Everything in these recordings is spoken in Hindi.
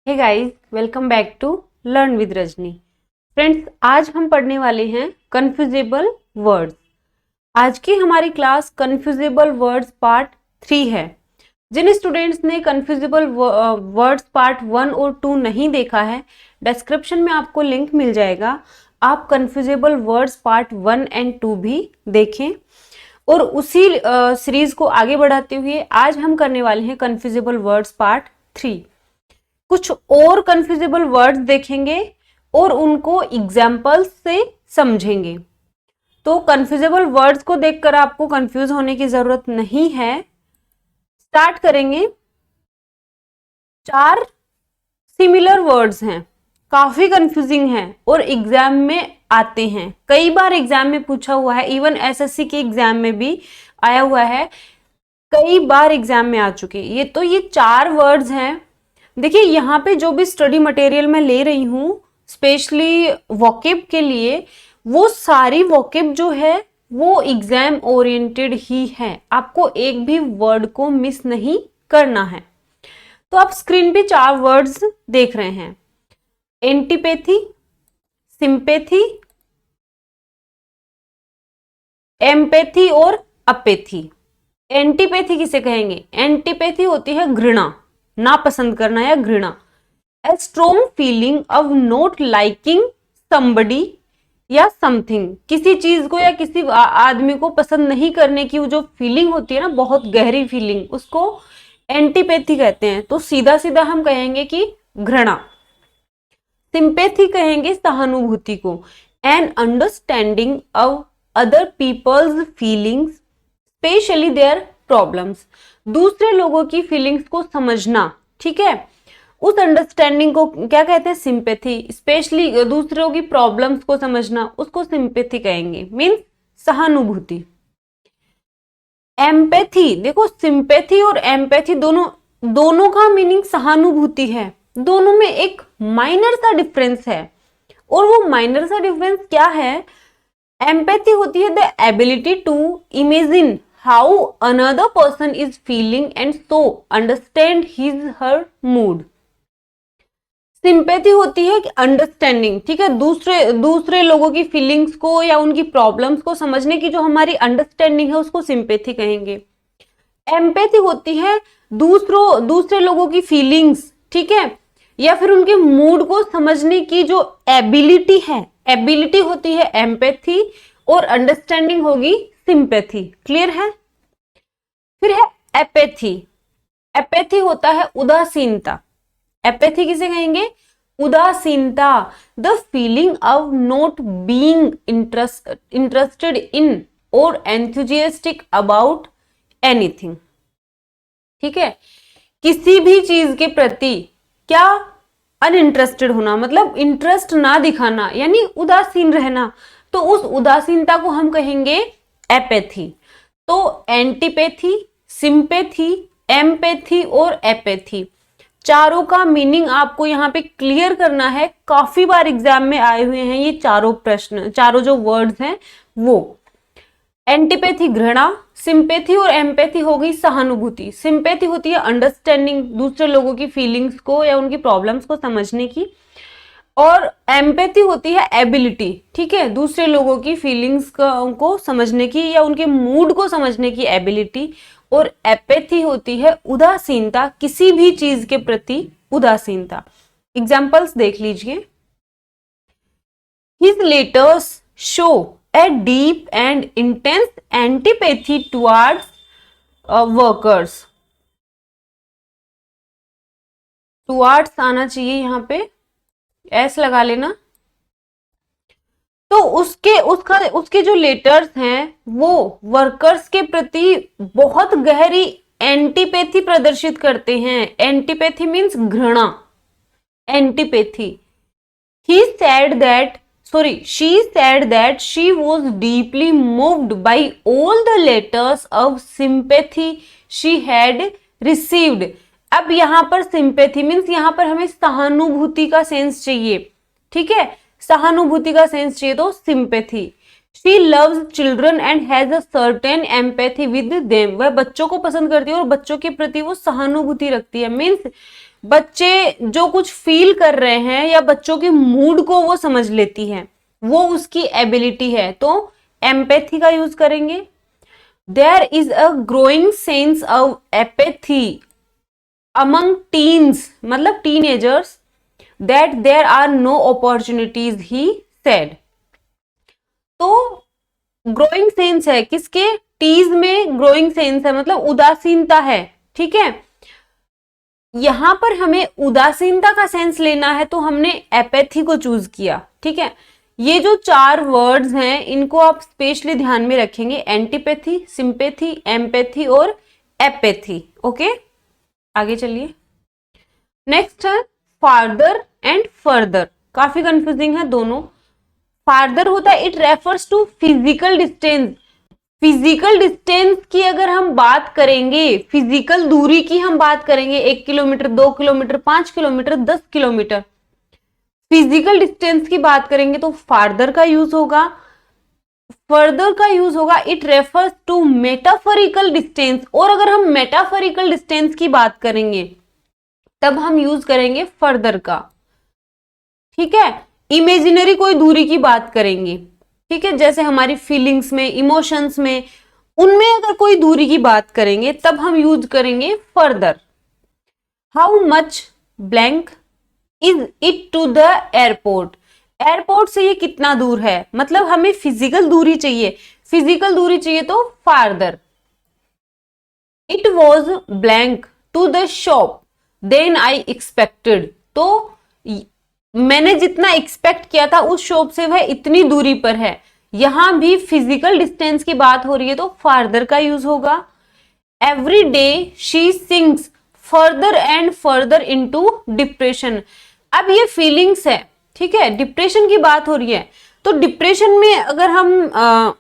Hey guys, welcome back to learn with Rajni. Friends, आज हम पढ़ने वाले हैं कन्फ्यूजेबल वर्ड्स। आज की हमारी क्लास कन्फ्यूजेबल वर्ड्स पार्ट 3 है। जिन स्टूडेंट्स ने कन्फ्यूजेबल वर्ड्स पार्ट 1 और 2 नहीं देखा है, डिस्क्रिप्शन में आपको लिंक मिल जाएगा। आप कन्फ्यूजेबल वर्ड्स पार्ट 1 एंड 2 भी देखें। और उसी सीरीज को आगे बढ़ाते हुए आज हम करने वाले हैं कन्फ्यूजेबल वर्ड्स पार्ट 3। कुछ और कन्फ्यूजेबल वर्ड्स देखेंगे और उनको एग्जाम्पल्स से समझेंगे। तो कन्फ्यूजेबल वर्ड्स को देखकर आपको कंफ्यूज होने की जरूरत नहीं है। स्टार्ट करेंगे। 4 सिमिलर वर्ड्स हैं, काफी कंफ्यूजिंग हैं और एग्जाम में आते हैं। कई बार एग्जाम में पूछा हुआ है, इवन एसएससी के एग्जाम में भी आया हुआ है, कई बार एग्जाम में आ चुके। ये 4 वर्ड्स हैं। देखिए, यहाँ पे जो भी स्टडी मटेरियल मैं ले रही हूँ स्पेशली वोकेब के लिए, वो सारी वोकेब जो है वो एग्जाम ओरिएंटेड ही है। आपको एक भी वर्ड को मिस नहीं करना है। तो आप स्क्रीन पे 4 वर्ड्स देख रहे हैं। एंटीपैथी, सिंपैथी, एम्पैथी और अपैथी। एंटीपैथी किसे कहेंगे? एंटीपैथी होती है घृणा, नापसंद करना या घृणा। A strong feeling of not liking somebody या समथिंग। किसी चीज को या किसी आदमी को पसंद नहीं करने की वो जो फीलिंग होती है ना, बहुत गहरी फीलिंग, उसको एंटीपैथी कहते हैं। तो सीधा सीधा हम कहेंगे कि घृणा। सिंपैथी कहेंगे सहानुभूति को। An understanding of other people's feelings specially their problems. दूसरे लोगों की फीलिंग्स को समझना, ठीक है, उस अंडरस्टैंडिंग को क्या कहते हैं? सिंपैथी। स्पेशली दूसरों की प्रॉब्लम्स को समझना, उसको सिंपैथी कहेंगे, मीन्स सहानुभूति। एम्पैथी, देखो सिंपैथी और एम्पैथी दोनों का मीनिंग सहानुभूति है। दोनों में एक माइनर सा डिफरेंस है, और वो माइनर सा डिफरेंस क्या है? एम्पैथी होती है the ability to imagine how another person is feeling and so understand his her mood। Sympathy होती है कि अंडरस्टैंडिंग, ठीक है, दूसरे लोगों की फीलिंग्स को या उनकी प्रॉब्लम्स को समझने की जो हमारी अंडरस्टैंडिंग है, उसको सिंपैथी कहेंगे। एम्पैथी होती है दूसरे लोगों की फीलिंग्स, ठीक है, या फिर उनके मूड को समझने की जो एबिलिटी है, एबिलिटी होती है एम्पैथी, और अंडरस्टैंडिंग होगी सिंपैथी। क्लियर है? फिर है एपैथी। एपैथी होता है उदासीनता। एपैथी किसे कहेंगे? उदासीनता। The feeling of not being interested in और एंथुजियास्टिक अबाउट एनीथिंग, ठीक है, किसी भी चीज के प्रति क्या अनइंटरेस्टेड होना, मतलब इंटरेस्ट ना दिखाना, यानी उदासीन रहना। तो उस उदासीनता को हम कहेंगे एपैथी। तो एंटीपैथी, सिंपैथी, एम्पैथी और एपैथी, चारों का मीनिंग आपको यहाँ पे क्लियर करना है। काफी बार एग्जाम में आए हुए हैं ये चारों प्रश्न, चारों जो वर्ड्स हैं वो। एंटीपैथी घृणा, सिंपैथी और एम्पैथी हो गई सहानुभूति। सिंपैथी होती है अंडरस्टैंडिंग, दूसरे लोगों की फीलिंग्स को या उनकी प्रॉब्लम्स को समझने की, और एम्पैथी होती है एबिलिटी, ठीक है, दूसरे लोगों की फीलिंग्स को समझने की या उनके मूड को समझने की एबिलिटी। और एपैथी होती है उदासीनता, किसी भी चीज के प्रति उदासीनता। एग्जाम्पल्स देख लीजिए। His letters show a deep and intense antipathy towards workers. Towards आना चाहिए, यहाँ पे एस लगा लेना। तो उसके जो लेटर्स हैं वो वर्कर्स के प्रति बहुत गहरी एंटीपैथी प्रदर्शित करते हैं। एंटीपैथी मीन्स घृणा, antipathy. She said that she was deeply moved by all the letters of sympathy she had received। अब यहां पर सिंपैथी मीन्स यहां पर हमें सहानुभूति का सेंस चाहिए, ठीक है, सहानुभूति का सेंस चाहिए, तो sympathy. She loves children and has a certain empathy with them. वह बच्चों को पसंद करती है और बच्चों के प्रति वो सहानुभूति रखती है। मीन्स बच्चे जो कुछ फील कर रहे हैं या बच्चों के मूड को वो समझ लेती है, वो उसकी एबिलिटी है, तो एम्पैथी का यूज करेंगे। There is a growing sense of apathy among teens, मतलब teenagers, that there are no opportunities, he said. तो ग्रोइंग सेंस है किसके, टीज में ग्रोइंग सेंस है, मतलब उदासीनता है, ठीक है। यहां पर हमें उदासीनता का सेंस लेना है तो हमने एपैथी को चूज किया, ठीक है। ये जो 4 वर्ड्स हैं इनको आप स्पेशली ध्यान में रखेंगे, एंटीपैथी, सिंपैथी, एम्पैथी और एपैथी। ओके, आगे चलिए। नेक्स्ट है फार्दर एंड फर्दर, काफी कंफ्यूजिंग है दोनों। फार्दर होता है it refers to physical distance. Physical distance की अगर हम बात करेंगे, फिजिकल दूरी की हम बात करेंगे, 1 kilometre, 2 kilometre, 5 kilometre, 10 kilometre, physical distance की बात करेंगे तो फार्दर का यूज होगा। फर्दर का यूज होगा it refers to metaphorical distance, और अगर हम मेटाफोरिकल डिस्टेंस की बात करेंगे तब हम यूज करेंगे फर्दर का, ठीक है। इमेजिनरी कोई दूरी की बात करेंगे, ठीक है, जैसे हमारी फीलिंग्स में, इमोशंस में, उनमें अगर कोई दूरी की बात करेंगे तब हम यूज करेंगे further. How much blank is it to the airport, airport से ये कितना दूर है, मतलब हमें फिजिकल दूरी चाहिए, फिजिकल दूरी चाहिए तो farther. It was blank to the shop than I expected, तो मैंने जितना एक्सपेक्ट किया था उस शॉप से वह इतनी दूरी पर है। यहां भी फिजिकल डिस्टेंस की बात हो रही है तो फार्दर का यूज होगा। Every day she sinks further and further into depression, अब ये फीलिंग्स है, ठीक है, डिप्रेशन की बात हो रही है, तो डिप्रेशन में अगर हम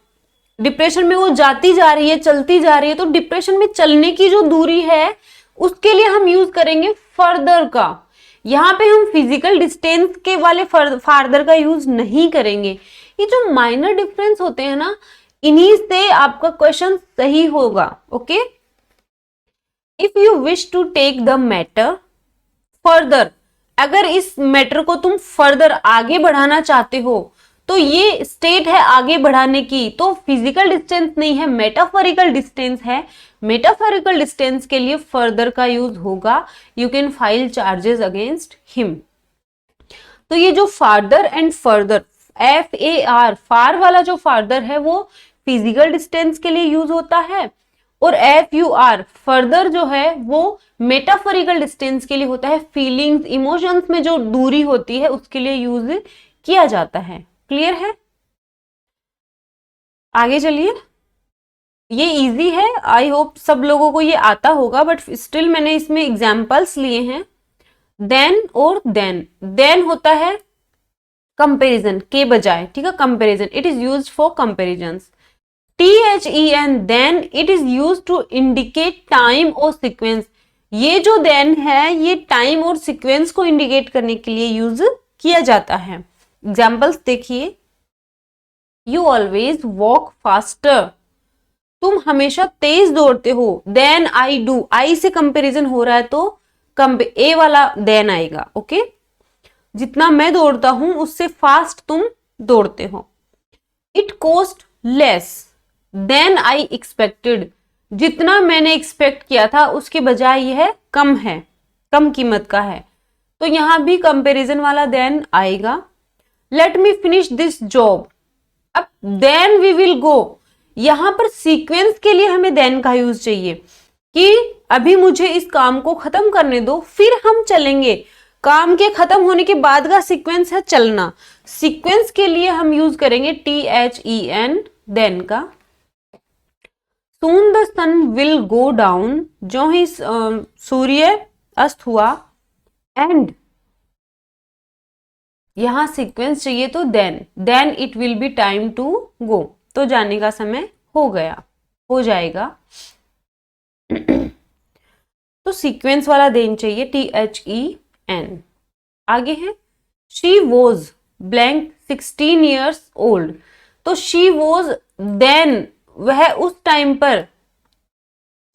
डिप्रेशन में वो जाती जा रही है, चलती जा रही है, तो डिप्रेशन में चलने की जो दूरी है उसके लिए हम यूज करेंगे फर्दर का। यहां पे हम फिजिकल डिस्टेंस के वाले फार्दर का यूज नहीं करेंगे। ये जो माइनर डिफरेंस होते हैं ना, इन्हीं से आपका क्वेश्चन सही होगा। Okay, if you wish to take the matter further, अगर इस मैटर को तुम फर्दर आगे बढ़ाना चाहते हो तो ये स्टेट है आगे बढ़ाने की, तो फिजिकल डिस्टेंस नहीं है, मेटाफोरिकल डिस्टेंस है। मेटाफोरिकल डिस्टेंस के लिए फर्दर का यूज होगा। You can file charges against him. तो ये जो फार्दर एंड फर्दर, FAR, फार वाला जो फार्दर है वो फिजिकल डिस्टेंस के लिए यूज होता है, और FUR फर्दर जो है वो मेटाफोरिकल डिस्टेंस के लिए होता है, फीलिंग्स, इमोशंस में जो दूरी होती है उसके लिए यूज किया जाता है। क्लियर है? आगे चलिए। ये इजी है, आई होप सब लोगों को ये आता होगा, बट स्टिल मैंने इसमें एग्जाम्पल्स लिए हैं। देन और देन, देन होता है कंपैरिजन के बजाय, ठीक है, comparison, it is used for comparisons. THEN then it is used to indicate time और सीक्वेंस, ये जो देन है ये टाइम और सीक्वेंस को इंडिकेट करने के लिए यूज किया जाता है। एग्जाम्पल्स देखिए, यू ऑलवेज वॉक फास्टर, तुम हमेशा तेज दौड़ते हो, देन आई डू, आई से कंपैरिजन हो रहा है तो ए वाला देन आएगा। ओके, जितना मैं दौड़ता हूं उससे फास्ट तुम दौड़ते हो। It cost less than I expected, जितना मैंने एक्सपेक्ट किया था उसके बजाय यह कम है, कम कीमत का है, तो यहां भी कंपैरिजन वाला देन आएगा। Let me finish this job, अब देन वी विल गो, यहां पर सीक्वेंस के लिए हमें देन का यूज चाहिए कि अभी मुझे इस काम को खत्म करने दो फिर हम चलेंगे। काम के खत्म होने के बाद का सीक्वेंस है चलना, सीक्वेंस के लिए हम यूज करेंगे THEN देन का। Soon the sun will go down, जो ही सूर्य अस्त हुआ, एंड यहां सीक्वेंस चाहिए तो then it will be time to go, तो जाने का समय हो गया, हो जाएगा। तो सीक्वेंस वाला देन चाहिए THEN। आगे है she was blank 16 years old, तो शी वॉज देन, वह उस टाइम पर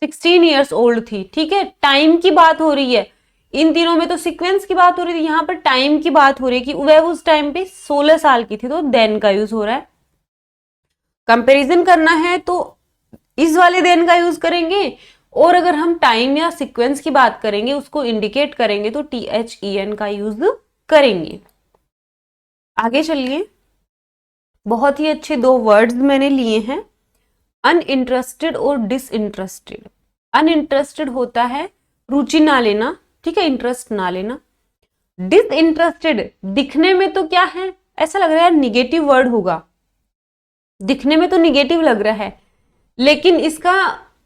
16 years old थी, ठीक है, टाइम की बात हो रही है, इन तीनों में तो सीक्वेंस की बात हो रही थी, यहाँ पर टाइम की बात हो रही है कि वह उस टाइम पे 16 साल की थी, तो देन का यूज हो रहा है। कंपैरिजन करना है तो इस वाले देन का यूज करेंगे, और अगर हम टाइम या सीक्वेंस की बात करेंगे, उसको इंडिकेट करेंगे, तो THEN का यूज करेंगे। आगे चलिए, बहुत ही अच्छे दो वर्ड्स मैंने लिए हैं, अनइंटरेस्टेड और डिसइंटरेस्टेड। अनइंटरेस्टेड होता है रुचि ना लेना, ठीक है, इंटरेस्ट ना लेना। डिसइंटरेस्टेड दिखने में तो क्या है, ऐसा लग रहा है निगेटिव वर्ड होगा, दिखने में तो निगेटिव लग रहा है, लेकिन इसका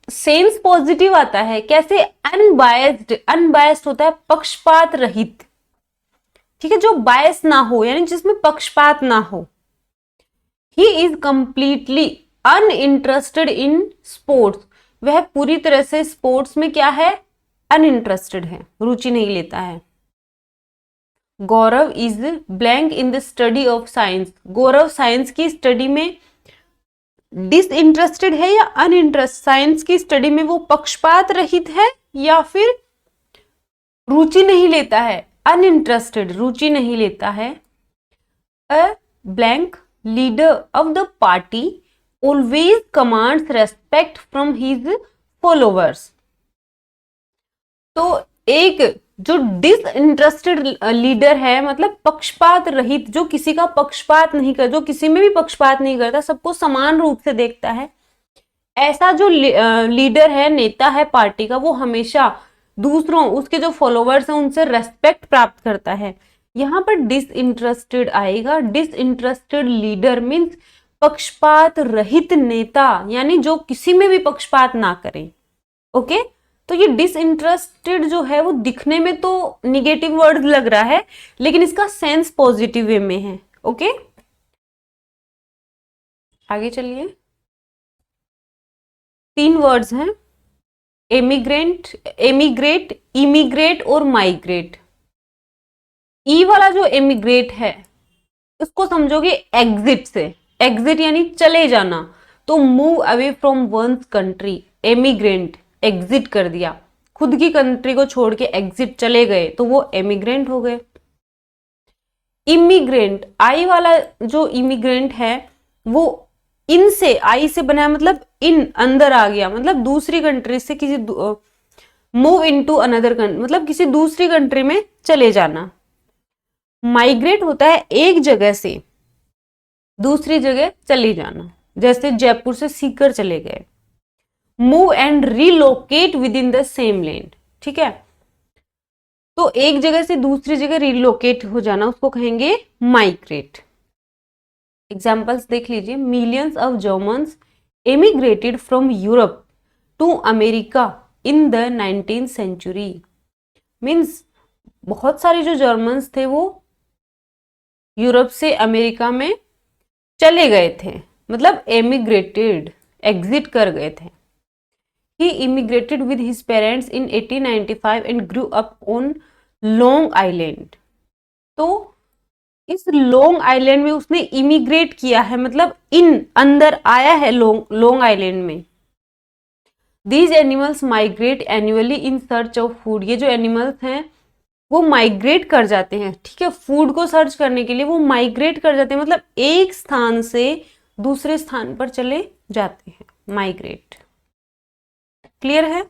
सेंस पॉजिटिव आता है। कैसे? अनबायस्ड। अनबायस्ड होता है पक्षपात रहित, ठीक है, जो बायस ना हो, यानी जिसमें पक्षपात ना हो। He is completely uninterested in sports. वह पूरी तरह से स्पोर्ट्स में क्या है? अनइंटरेस्टेड है, रुचि नहीं लेता है। Gaurav is blank in the study of science. Gaurav science की स्टडी में डिसइंटरेस्टेड है या अनइंटरेस्ट? साइंस की स्टडी में वो पक्षपात रहित है या फिर रुचि नहीं लेता है? अनइंटरेस्टेड, रुचि नहीं लेता है। A blank leader of the party always commands respect from his followers. तो एक जो डिसइंटरेस्टेड लीडर है, मतलब पक्षपात रहित, जो किसी का पक्षपात नहीं कर, जो किसी में भी पक्षपात नहीं करता, सबको समान रूप से देखता है, ऐसा जो लीडर है, नेता है पार्टी का, वो हमेशा दूसरों, उसके जो फॉलोवर्स हैं, उनसे रेस्पेक्ट प्राप्त करता है। यहां पर डिसइंटरेस्टेड आएगा। डिसइंटरेस्टेड लीडर मीन्स पक्षपात रहित नेता, यानी जो किसी में भी पक्षपात ना करे। ओके, तो ये डिसइंटरेस्टेड जो है वो दिखने में तो निगेटिव वर्ड लग रहा है, लेकिन इसका सेंस पॉजिटिव वे में है। ओके, आगे चलिए। 3 वर्ड्स हैं, एमिग्रेंट, एमिग्रेट, इमिग्रेट और माइग्रेट। ई वाला जो एमिग्रेट है, इसको समझोगे एग्जिट से। एग्जिट यानी चले जाना, तो move away from one's country. Emigrant exit कर दिया, खुद की कंट्री को छोड़ के एग्जिट चले गए, तो वो एमिग्रेंट हो गए। इमिग्रेंट, आई वाला जो इमिग्रेंट है वो इन से, आई से बना है, मतलब इन, अंदर आ गया, मतलब दूसरी कंट्री से किसी, मूव इनटू अनदर कंट्री, मतलब किसी दूसरी कंट्री में चले जाना। माइग्रेट होता है एक जगह से दूसरी जगह चले जाना, जैसे जयपुर से सीकर चले गए। Move and relocate with in the same land, ठीक है, तो एक जगह से दूसरी जगह रिलोकेट हो जाना, उसको कहेंगे माइग्रेट। एग्जाम्पल्स देख लीजिए। Millions of Germans emigrated from Europe to America in the 19th century. Means बहुत सारे जो जर्मन्स थे वो यूरोप से अमेरिका में चले गए थे, मतलब एमिग्रेटेड, एग्जिट कर गए थे। He immigrated with his parents in 1895 and grew up on Long Island. तो इस लॉन्ग आइलैंड में उसने इमिग्रेट किया है, मतलब इन, अंदर आया है लॉन्ग आइलैंड में। These animals migrate annually in search of food. ये जो एनिमल्स हैं वो माइग्रेट कर जाते हैं, ठीक है, फूड को सर्च करने के लिए वो माइग्रेट कर जाते हैं, मतलब एक स्थान से दूसरे स्थान पर चले जाते हैं, माइग्रेट। क्लियर है?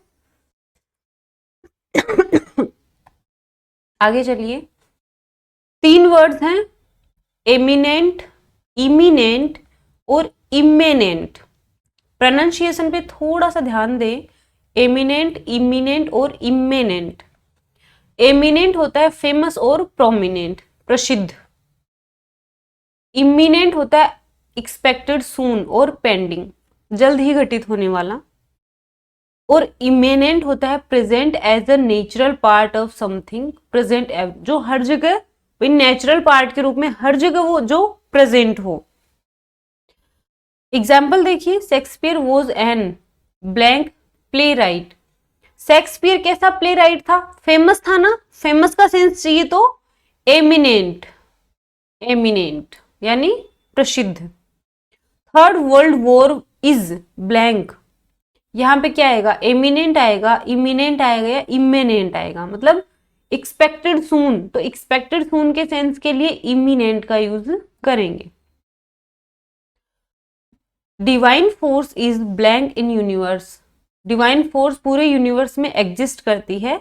आगे चलिए। 3 वर्ड्स हैं, एमिनेंट, इमिनेंट और इमेनेंट। प्रोनाउंसिएशन पे थोड़ा सा ध्यान दें। एमिनेंट, इमिनेंट और इमेनेंट। एमिनेंट होता है फेमस और प्रोमिनेंट, प्रसिद्ध। इमिनेंट होता है एक्सपेक्टेड सून और पेंडिंग, जल्द ही घटित होने वाला। और इमेनेंट होता है present as a natural part of something, present जो हर जगह नेचुरल पार्ट के रूप में हर जगह वो जो प्रेजेंट हो। एग्जाम्पल देखिए, Shakespeare was an blank play right. Shakespeare कैसा प्ले राइट था? फेमस था ना, फेमस का सेंस चाहिए तो एमिनेंट, एमिनेंट यानी प्रसिद्ध। Third world war is blank, यहां पे क्या आएगा? एमिनेंट आएगा, इमिनेंट आएगा या इमेनेंट आएगा, मतलब एक्सपेक्टेड सून, तो एक्सपेक्टेड सून के सेंस के लिए इमिनेंट का यूज करेंगे। Divine force is blank in universe, divine force पूरे यूनिवर्स में एग्जिस्ट करती है,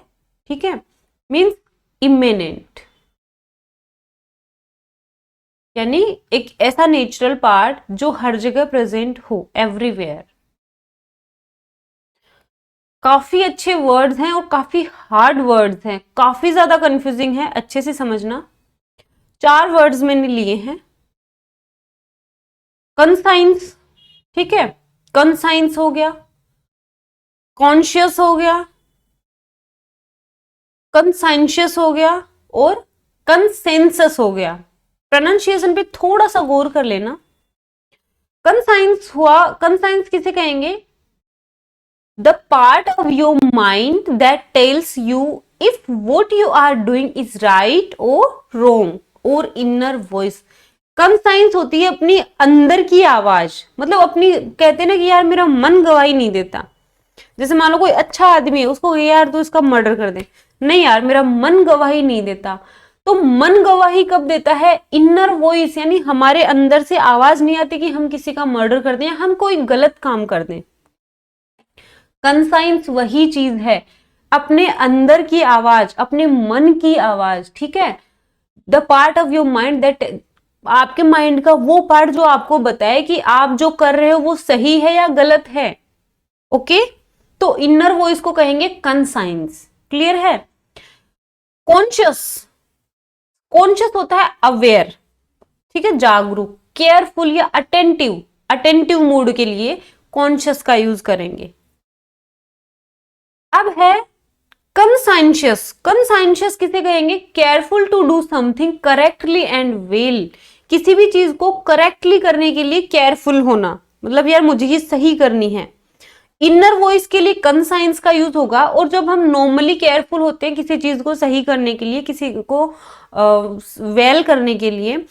ठीक है, मीन्स इमिनेंट, यानी एक ऐसा नेचुरल पार्ट जो हर जगह प्रेजेंट हो, एवरीवेयर। काफी अच्छे वर्ड्स हैं और काफी हार्ड वर्ड्स हैं, काफी ज्यादा कंफ्यूजिंग है, अच्छे से समझना। 4 वर्ड्स मैंने लिए हैं। कंसाइंस, ठीक है, कंसाइंस हो गया, कॉन्शियस हो गया, कंसाइंशियस हो गया और कंसेंसस हो गया। प्रोनाउंसिएशन पे थोड़ा सा गौर कर लेना। कंसाइंस हुआ, कंसाइंस किसे कहेंगे? The part of your mind that tells you if what you are doing is right or wrong, or inner voice। Conscience होती है अपनी अंदर की आवाज, मतलब अपनी, कहते हैं ना कि यार मेरा मन गवाही नहीं देता। जैसे मान लो कोई अच्छा आदमी है, उसको यार तो इसका मर्डर कर दे, नहीं यार मेरा मन गवाही नहीं देता। तो मन गवाही कब देता है? इनर वॉइस, यानी हमारे अंदर से आवाज नहीं आती कि हम किसी का मर्डर कर दें या हम कोई गलत काम कर दें। कंसाइंस वही चीज है, अपने अंदर की आवाज, अपने मन की आवाज, ठीक है। The part of your mind that, आपके माइंड का वो पार्ट जो आपको बताए कि आप जो कर रहे हो वो सही है या गलत है। ओके, तो इनर वॉइस को कहेंगे कंसाइंस। क्लियर है? कॉन्शियस, कॉन्शियस होता है अवेयर, ठीक है, जागरूक, केयरफुल या अटेंटिव, अटेंटिव मूड के लिए कॉन्शियस का यूज करेंगे। अब है कंसाइंशियस। कंसाइंशियस किसे कहेंगे? Careful to do something correctly and well, किसी भी चीज को करेक्टली करने के लिए केयरफुल होना, मतलब यार मुझे ये सही करनी है। इनर वॉइस के लिए कंसाइंस का यूज होगा, और जब हम नॉर्मली केयरफुल होते हैं किसी चीज को सही करने के लिए, किसी को वेल करने के लिए,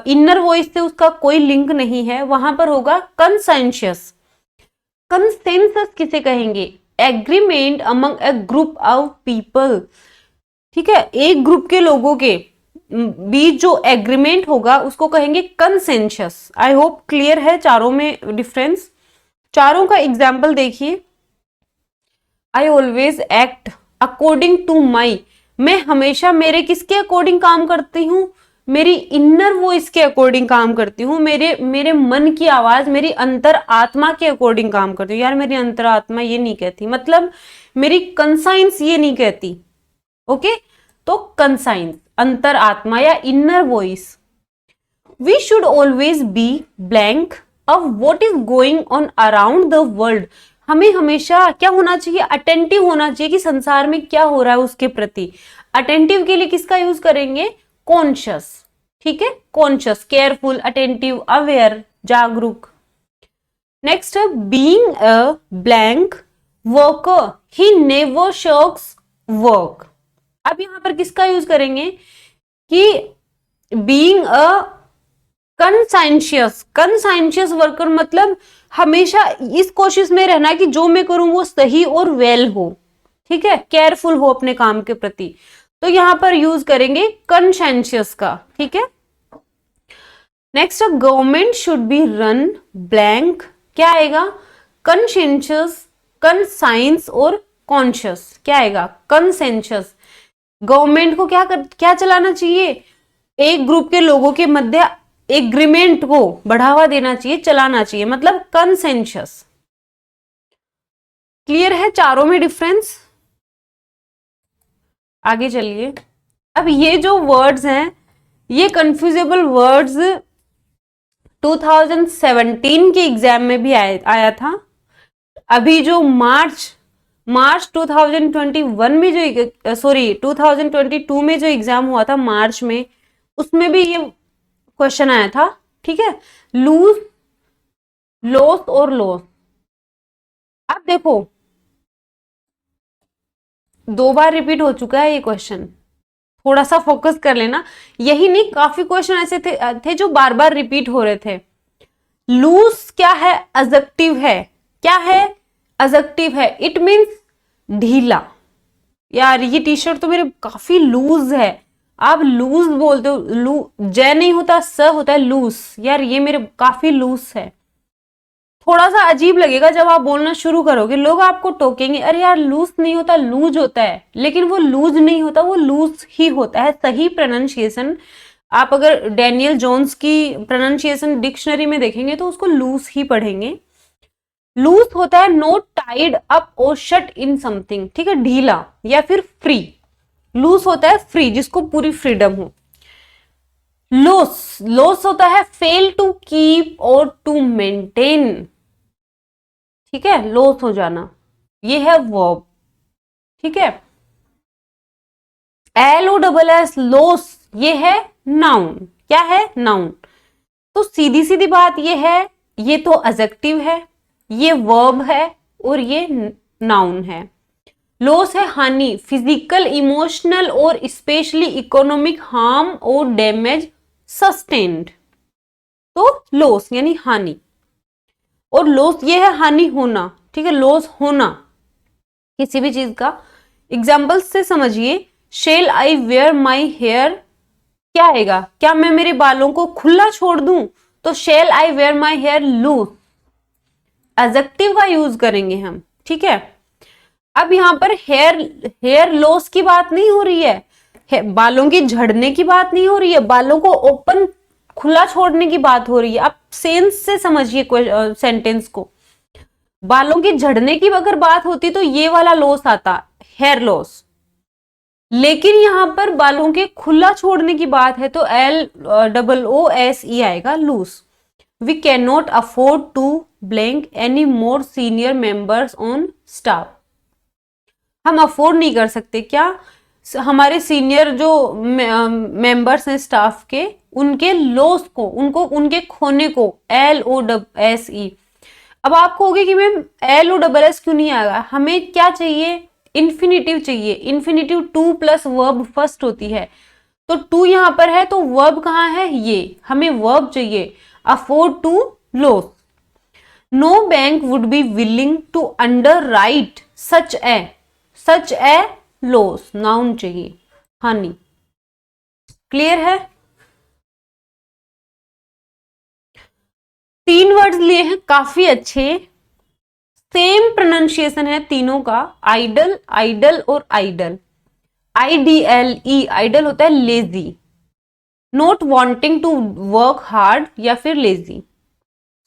इनर वॉइस से उसका कोई लिंक नहीं है, वहां पर होगा कंसाइंशियस। कंसेंसस किसे कहेंगे? Agreement among A group of people, ठीक है, एक ग्रुप के लोगों के बीच जो एग्रीमेंट होगा उसको कहेंगे कंसेंसस। आई होप क्लियर है चारों में डिफरेंस। चारों का एग्जाम्पल देखिए। I always act according to my, मैं हमेशा मेरे किसके अकॉर्डिंग काम करती हूं? मेरी इनर वॉइस के अकॉर्डिंग काम करती हूँ, मेरे मन की आवाज, मेरी अंतर आत्मा के अकॉर्डिंग काम करती हूँ। यार मेरी अंतर आत्मा ये नहीं कहती, मतलब मेरी कंसाइंस ये नहीं कहती। ओके, तो कंसाइंस अंतर आत्मा या inner voice. We should always be blank of what is going on around the world, हमें हमेशा क्या होना चाहिए? अटेंटिव होना चाहिए कि संसार में क्या हो रहा है उसके प्रति। अटेंटिव के लिए किसका यूज करेंगे? कॉन्शियस, ठीक है, कॉन्शियस, केयरफुल, अटेंटिव, अवेयर, जागरूक। नेक्स्ट है being a blank worker, he never shirks work. अब यहां पर किसका यूज करेंगे कि being a conscientious, conscientious worker मतलब हमेशा इस कोशिश में रहना कि जो मैं करूं वो सही और वेल हो, ठीक है, केयरफुल हो अपने काम के प्रति। तो यहां पर यूज करेंगे कंसाइंशियस का, ठीक है। Next, government should be run blank, क्या आएगा? कंसेंशियस, कंसाइंस और कॉन्शियस, क्या आएगा? कंसेंशियस। गवर्नमेंट को क्या चलाना चाहिए? एक ग्रुप के लोगों के मध्य एग्रीमेंट को बढ़ावा देना चाहिए, चलाना चाहिए, मतलब कंसेंशियस। क्लियर है चारों में डिफरेंस? आगे चलिए। अब ये जो वर्ड्स हैं ये कंफ्यूजेबल वर्ड्स 2017 के एग्जाम में भी आया था। अभी जो मार्च 2021 में जो 2022 में जो एग्जाम हुआ था मार्च में, उसमें भी ये क्वेश्चन आया था, ठीक है, लूज, लॉस और लॉस। अब देखो 2 बार रिपीट हो चुका है ये क्वेश्चन, थोड़ा सा फोकस कर लेना। यही नहीं, काफी क्वेश्चन ऐसे थे जो बार बार रिपीट हो रहे थे। लूज क्या है? एडजेक्टिव है। क्या है? एडजेक्टिव है। इट मींस ढीला, यार ये टी शर्ट तो मेरे काफी लूज है, आप लूज बोलते हो, जय नहीं होता, स होता है लूज, यार ये मेरे काफी लूज है। थोड़ा सा अजीब लगेगा जब आप बोलना शुरू करोगे, लोग आपको टोकेंगे, अरे यार लूज नहीं होता लूज होता है, लेकिन वो लूज नहीं होता, वो लूज ही होता है। सही प्रोनाउंसिएशन आप अगर डैनियल जोन्स की प्रोनाउंसिएशन डिक्शनरी में देखेंगे तो उसको लूज ही पढ़ेंगे। लूज होता है नोट टाइड अप और शट इन समथिंग, ठीक है, ढीला या फिर फ्री। लूज होता है फ्री, जिसको पूरी फ्रीडम हो। लॉस, लॉस होता है फेल टू कीप और टू मेंटेन, ठीक है, लॉस हो जाना, ये है वर्ब, ठीक है। LOSS लॉस, ये है नाउन, क्या है, नाउन। तो सीधी सीधी बात ये है, ये तो एडजेक्टिव है, ये वर्ब है और ये नाउन है। लॉस है हानि, फिजिकल, इमोशनल और स्पेशली इकोनॉमिक हार्म और डैमेज सस्टेन्ड, तो लॉस यानी हानि। और लॉस ये है हानि होना, ठीक है, लॉस होना किसी भी चीज का। एग्जाम्पल से समझिए, shall I wear my hair, क्या आएगा, क्या मैं मेरे बालों को खुला छोड़ दूं, तो shall I wear my hair loose, adjective का यूज करेंगे हम, ठीक है। अब यहां पर हेयर लॉस की बात नहीं हो रही है, बालों के झड़ने की बात नहीं हो रही है, बालों को ओपन खुला छोड़ने की बात हो रही है। आप सेंस से समझिए सेंटेंस को। बालों के झड़ने की अगर बात होती तो ये वाला लॉस आता, हेयर लॉस, लेकिन यहां पर बालों के खुला छोड़ने की बात है तो LOOSE आएगा, loose. We can not afford to blank any more senior members on staff, हम अफोर्ड नहीं कर सकते क्या, हमारे सीनियर जो मेंबर्स हैं स्टाफ के, उनके लॉस को, उनको उनके खोने को, LOSE। अब आप कहोगे कि मैम LOSS क्यों नहीं आएगा, हमें क्या चाहिए, इन्फिनिटिव चाहिए। Infinitive two plus verb first होती है, तो टू यहां पर है तो वर्ब कहां है, ये हमें वर्ब चाहिए, afford to loss. No bank would be willing to underwrite such a loss, noun चाहिए, हानि। क्लियर है। 3 वर्ड्स लिए हैं काफी अच्छे, सेम प्रोनाउंसिएशन है तीनों का, आइडल, आइडल और आइडल। IDLE, आइडल होता है lazy, not wanting to work hard या फिर लेजी,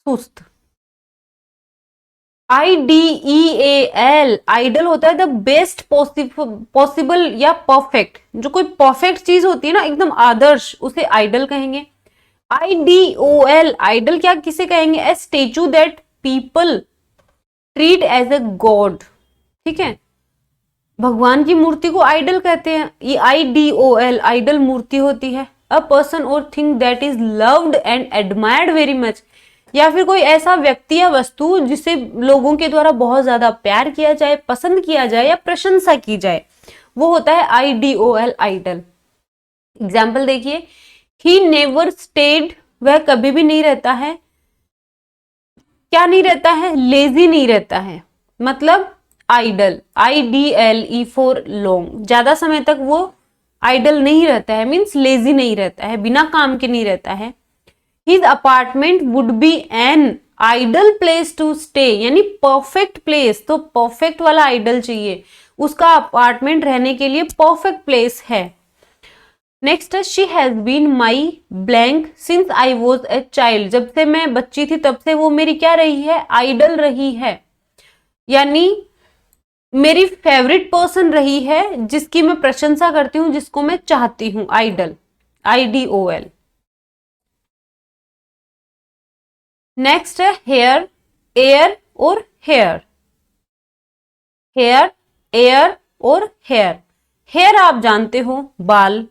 सुस्त। IDEAL, आइडल होता है द बेस्ट पॉसिबल या परफेक्ट, जो कोई परफेक्ट चीज होती है ना, एकदम आदर्श, उसे आइडल कहेंगे। IDOL, आइडल क्या किसे कहेंगे, a statue that people treat as a god, ठीक है, भगवान की मूर्ति को आइडल कहते हैं। ये IDOL, आइडल मूर्ति होती है। अ पर्सन और thing that is loved and admired very much, या फिर कोई ऐसा व्यक्ति या वस्तु जिसे लोगों के द्वारा बहुत ज्यादा प्यार किया जाए, पसंद किया जाए या प्रशंसा की जाए, वो होता है IDOL, आइडल। एग्जाम्पल देखिए, ही नेवर स्टेड, वह कभी भी नहीं रहता है, क्या नहीं रहता है, लेजी नहीं रहता है, मतलब आइडल, IDLE फॉर लॉन्ग, ज्यादा समय तक वो आइडल नहीं रहता है, मीन्स लेजी नहीं रहता है, बिना काम के नहीं रहता है। His apartment would be an ideal place to stay, यानी परफेक्ट प्लेस, तो परफेक्ट वाला आइडल चाहिए, उसका अपार्टमेंट रहने के लिए परफेक्ट प्लेस है। नेक्स्ट है, she has been my blank since I was a child, जब से मैं बच्ची थी तब से वो मेरी क्या रही है, आइडल रही है, यानी मेरी फेवरेट पर्सन रही है, जिसकी मैं प्रशंसा करती हूं, जिसको मैं चाहती हूं, आइडल, IDOL। नेक्स्ट है हेयर, एयर और हेयर, हेयर, एयर और हेयर। हेयर आप जानते हो, बाल।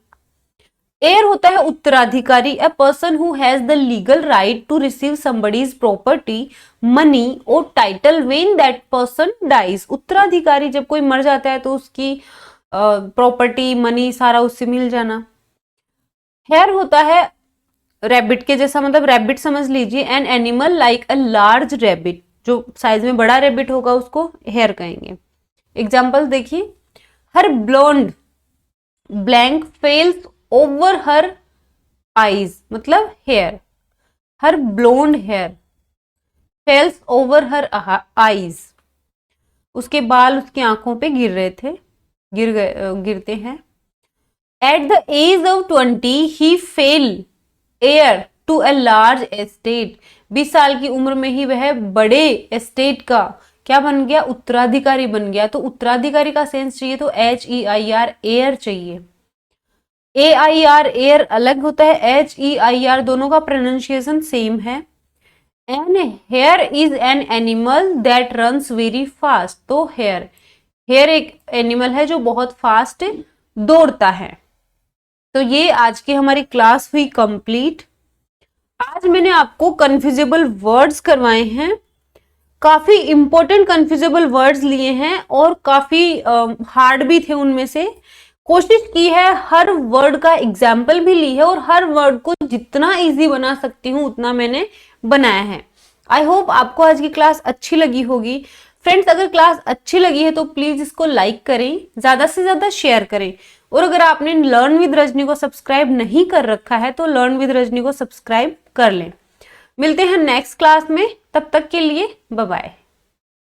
एयर होता है उत्तराधिकारी, a person who has the legal right to receive somebody's property, money और title when that person dies. उत्तराधिकारी, जब कोई मर जाता है तो उसकी प्रॉपर्टी, मनी सारा उससे मिल जाना। हेयर होता है रैबिट के जैसा, मतलब रैबिट समझ लीजिए, an animal like a large rabbit, जो साइज में बड़ा रैबिट होगा उसको हेयर कहेंगे। एग्जाम्पल देखिए, her blonde blank falls over her eyes, मतलब hair, her blonde hair falls over her eyes, उसके बाल उसकी आंखों पे गिर रहे थे, गिरते हैं। At the age of 20 he fell heir to a large estate, 20 साल की उम्र में ही वह बड़े एस्टेट का क्या बन गया, उत्तराधिकारी बन गया। तो उत्तराधिकारी का सेंस चाहिए तो HEIR एयर चाहिए। AIR एयर अलग होता है, HEIR दोनों का प्रोनाउंसिएशन सेम है। An hare is an animal that runs very fast, तो हेयर एक एनिमल है जो बहुत फास्ट दौड़ता है। तो ये आज की हमारी क्लास हुई कंप्लीट। आज मैंने आपको कन्फ्यूजेबल वर्ड्स करवाए हैं, काफी इंपॉर्टेंट कन्फ्यूजेबल वर्ड्स लिए हैं और काफी हार्ड भी थे उनमें से। कोशिश की है, हर वर्ड का एग्जाम्पल भी ली है और हर वर्ड को जितना इजी बना सकती हूँ उतना मैंने बनाया है। आई होप आपको आज की क्लास अच्छी लगी होगी। फ्रेंड्स, अगर क्लास अच्छी लगी है तो प्लीज इसको लाइक करें, ज्यादा से ज्यादा शेयर करें, और अगर आपने लर्न विद रजनी को सब्सक्राइब नहीं कर रखा है तो लर्न विद रजनी को सब्सक्राइब कर लें। मिलते हैं नेक्स्ट क्लास में, तब तक के लिए बाय बाय।